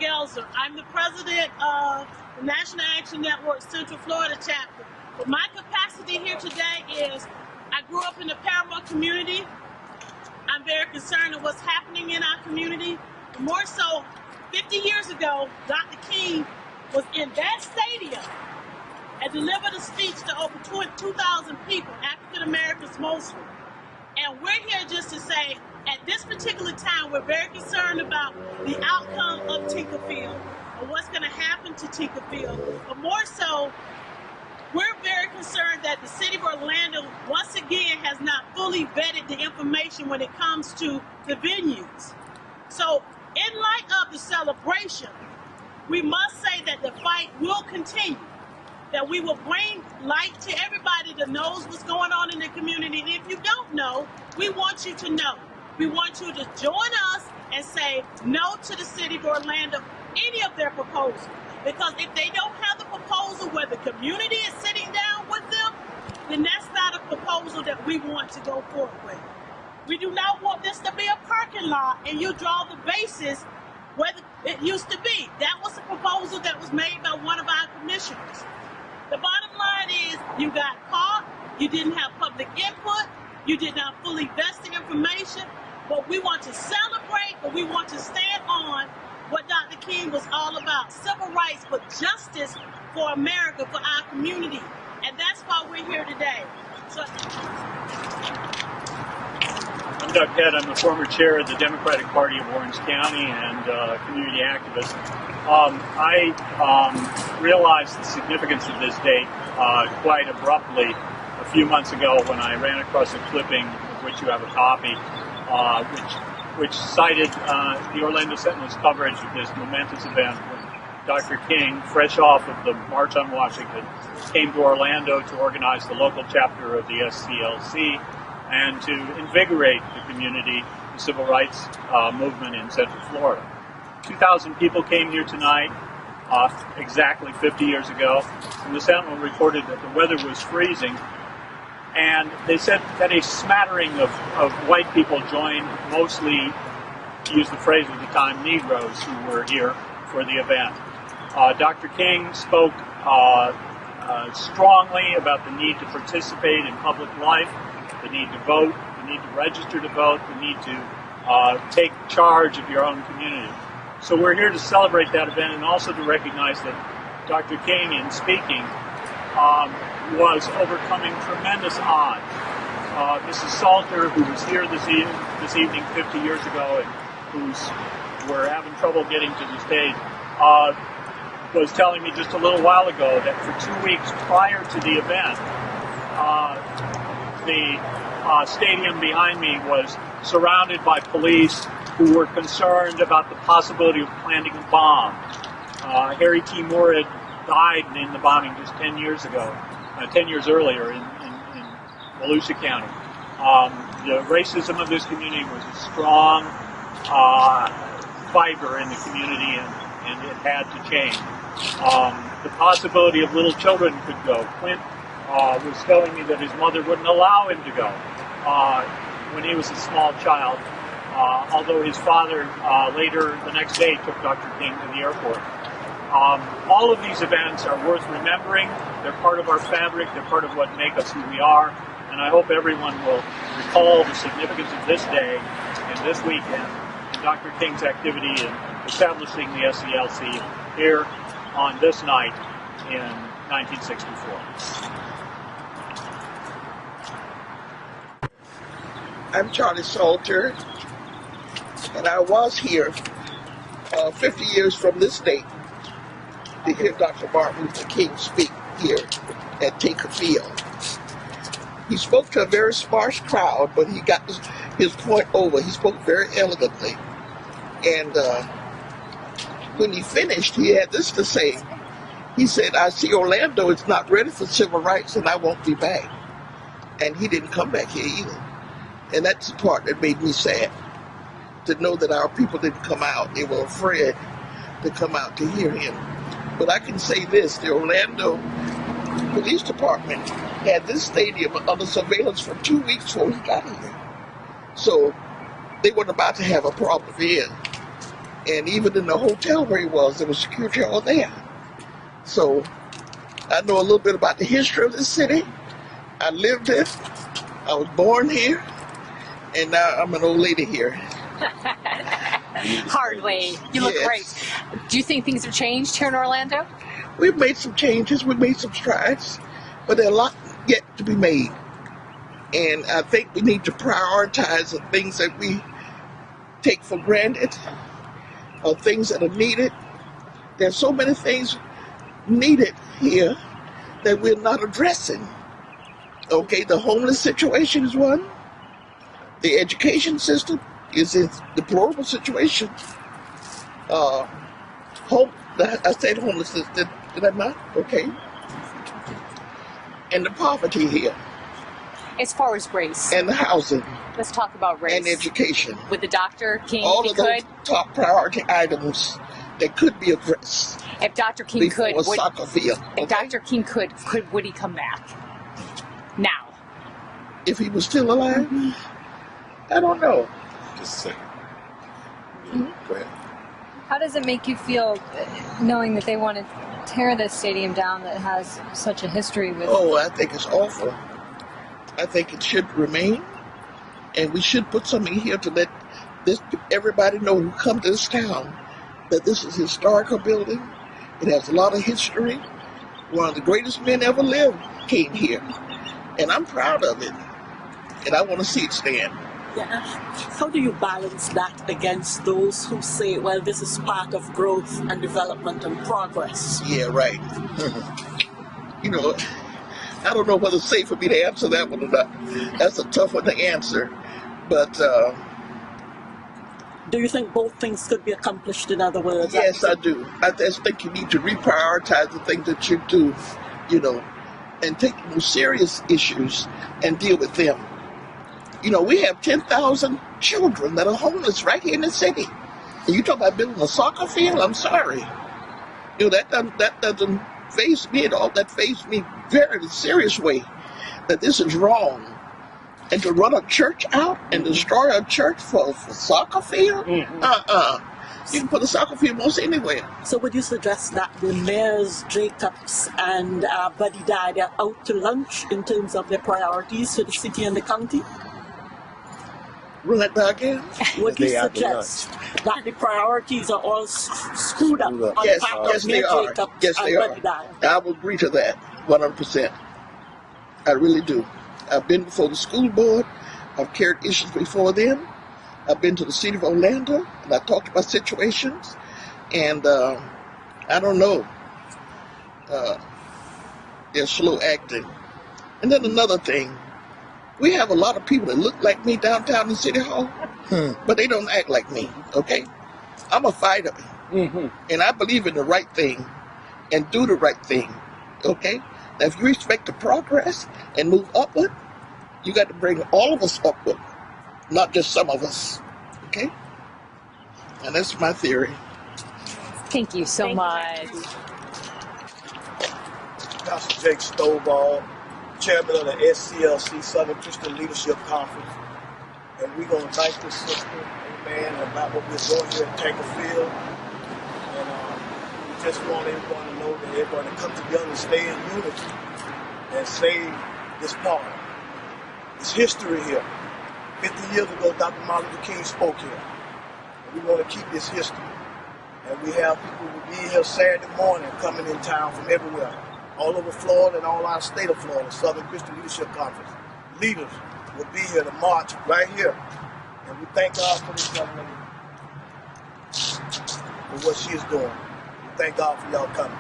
Gelser. I'm the president of the National Action Network Central Florida chapter. But my capacity here today is I grew up in the Paramount community. I'm very concerned with what's happening in our community. More so, 50 years ago, Dr. King was in that stadium and delivered a speech to over 2,000 people, African Americans mostly. And we're here just to say, at this particular time, we're very concerned about the outcome of Tinker Field and what's going to happen to Tinker Field. But more so, we're very concerned that the city of Orlando, once again, has not fully vetted the information when it comes to the venues. So, in light of the celebration, we must say that the fight will continue, that we will bring light to everybody that knows what's going on in the community. And if you don't know, we want you to know. We want you to join us and say no to the city of Orlando, any of their proposals. Because if they don't have the proposal where the community is sitting down with them, then that's not a proposal that we want to go forward with. We do not want this to be a parking lot and you draw the bases where it used to be. That was a proposal that was made by one of our commissioners. The bottom line is you got caught, you didn't have public input, you did not fully vest the information, but we want to celebrate, but we want to stand on what Dr. King was all about, civil rights, but justice for America, for our community. And that's why we're here today. So, I'm Doug Head. I'm the former chair of the Democratic Party of Orange County and community activist. I realized the significance of this date quite abruptly a few months ago when I ran across a clipping of which you have a copy, which cited the Orlando Sentinel's coverage of this momentous event when Dr. King, fresh off of the March on Washington, came to Orlando to organize the local chapter of the SCLC and to invigorate the community, the civil rights movement in Central Florida. 2,000 people came here tonight, exactly 50 years ago, and the Sentinel reported that the weather was freezing. And they said that a smattering of white people joined, mostly, to use the phrase of the time, Negroes who were here for the event. Dr. King spoke strongly about the need to participate in public life, the need to vote, the need to register to vote, the need to take charge of your own community. So we're here to celebrate that event and also to recognize that Dr. King, in speaking, was overcoming tremendous odds. Mrs. Salter, who was here this evening 50 years ago and we're having trouble getting to the stage, was telling me just a little while ago that for 2 weeks prior to the event, the stadium behind me was surrounded by police who were concerned about the possibility of planting a bomb. Harry T. Moore had died in the bombing just 10 years ago. 10 years earlier in Volusia County. The racism of this community was a strong fiber in the community and it had to change. The possibility of little children could go. Clint was telling me that his mother wouldn't allow him to go when he was a small child, although his father later the next day took Dr. King to the airport. All of these events are worth remembering. They're part of our fabric. They're part of what make us who we are. And I hope everyone will recall the significance of this day and this weekend and Dr. King's activity in establishing the SCLC here on this night in 1964. I'm Charlie Salter, and I was here 50 years from this date to hear Dr. Martin Luther King speak here at Tinker Field. He spoke to a very sparse crowd, but he got his point over. He spoke very elegantly. And when he finished, he had this to say. He said, I see Orlando is not ready for civil rights, and I won't be back. And he didn't come back here either. And that's the part that made me sad, to know that our people didn't come out. They were afraid to come out to hear him. But I can say this, the Orlando Police Department had this stadium under surveillance for 2 weeks before he got here. So they weren't about to have a problem here. And even in the hotel where he was, there was security all there. So I know a little bit about the history of this city. I lived it. I was born here. And now I'm an old lady here. Hardly. You look great. Do you think things have changed here in Orlando? We've made some changes. We've made some strides. But there's a lot yet to be made. And I think we need to prioritize the things that we take for granted or things that are needed. There's so many things needed here that we're not addressing. Okay, the homeless situation is one. The education system is in deplorable situation. I said homelessness, did I not? Okay. And the poverty here. As far as race. And the housing. Let's talk about race. And education. With the Dr. King, all of those top priority items that could be addressed. If Dr. King could, a soccer field. If Dr. King could, would he come back? Now. If he was still alive? I don't know. Just a second. Go ahead. How does it make you feel knowing that they want to tear this stadium down that has such a history with... Oh, I think it's awful. I think it should remain. And we should put something here to let everybody know who come to this town that this is a historical building. It has a lot of history. One of the greatest men ever lived came here. And I'm proud of it. And I want to see it stand. Yeah. How do you balance that against those who say, well, this is part of growth and development and progress? Yeah, right. You know, I don't know whether it's safe for me to answer that one or not. That's a tough one to answer. But do you think both things could be accomplished, in other words? Yes, I do. I just think you need to reprioritize the things that you do, and take the most serious issues and deal with them. We have 10,000 children that are homeless right here in the city. And you talk about building a soccer field? I'm sorry. That doesn't faze me at all. That fazed me very serious way that this is wrong. And to run a church out and destroy a church for a soccer field? You can put a soccer field most anywhere. So would you suggest that the mayors, Jacobs and Buddy Dye, are out to lunch in terms of their priorities for the city and the county? Run that back again? Would you suggest that the priorities are all screwed up on the part of Mayor Jacobs and Buddy Dye? I will agree to that 100%. I really do. I've been before the school board. I've carried issues before them. I've been to the city of Orlando, and I talked about situations. And I don't know. They're slow acting. And then another thing. We have a lot of people that look like me downtown in City Hall, but they don't act like me, okay? I'm a fighter, and I believe in the right thing and do the right thing, okay? Now, if you expect to progress and move upward, you got to bring all of us upward, not just some of us, okay? And that's my theory. Thank you so much. Pastor Jake Stovall, Chairman of the SCLC, Southern Christian Leadership Conference. And we're going to thank this sister, amen, about what we're doing here at Tanker Field. And we just want everyone to know that everyone to come together and stay in unity and save this park. It's history here. 50 years ago, Dr. Martin Luther King spoke here. And we want to keep this history. And we have people who will be here Saturday morning coming in town from everywhere. All over Florida and all our state of Florida, Southern Christian Leadership Conference. Leaders will be here to march right here. And we thank God for this young lady, for what she is doing. We thank God for y'all coming.